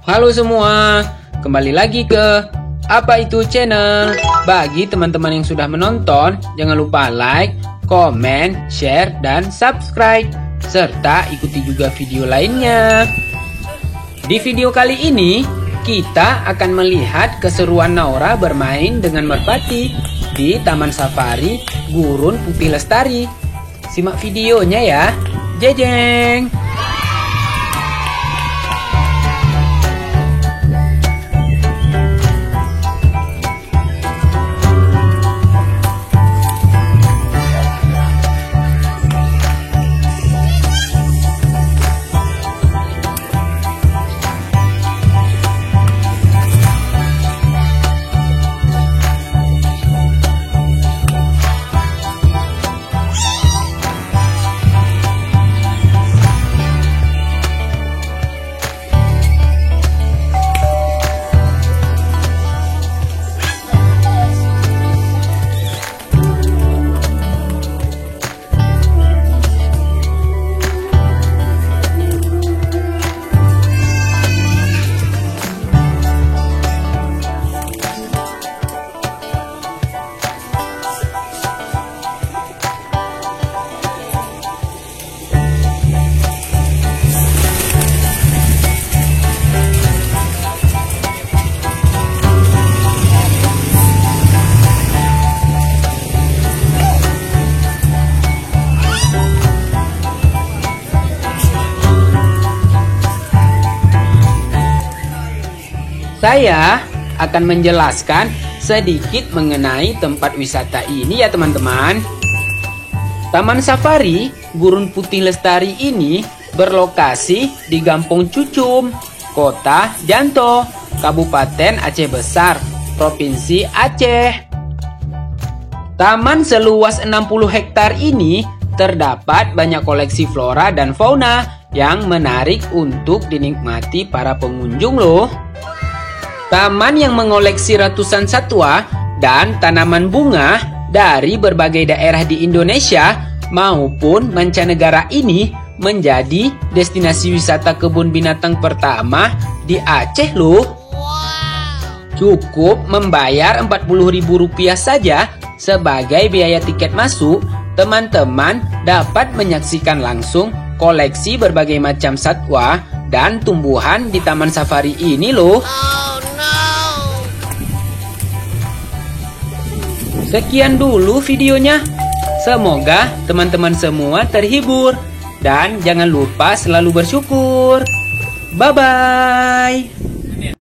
Halo semua, kembali lagi ke Apa Itu Channel. Bagi teman-teman yang sudah menonton, jangan lupa like, komen, share, dan subscribe. Serta ikuti juga video lainnya. Di video kali ini, kita akan melihat keseruan Naura bermain dengan merpati di Taman Safari Gurun Putih Lestari. Simak videonya ya. Jejeng! Saya akan menjelaskan sedikit mengenai tempat wisata ini ya teman-teman. Taman Safari Gurun Putih Lestari ini berlokasi di Gampong Cucum, Kota Janto, Kabupaten Aceh Besar, Provinsi Aceh. Taman seluas 60 hektar ini terdapat banyak koleksi flora dan fauna yang menarik untuk dinikmati para pengunjung loh. Taman yang mengoleksi ratusan satwa dan tanaman bunga dari berbagai daerah di Indonesia maupun mancanegara ini menjadi destinasi wisata kebun binatang pertama di Aceh loh. Cukup membayar Rp40.000 saja sebagai biaya tiket masuk, teman-teman dapat menyaksikan langsung koleksi berbagai macam satwa dan tumbuhan di Taman Safari ini loh. Sekian dulu videonya. Semoga teman-teman semua terhibur. Dan jangan lupa selalu bersyukur. Bye-bye.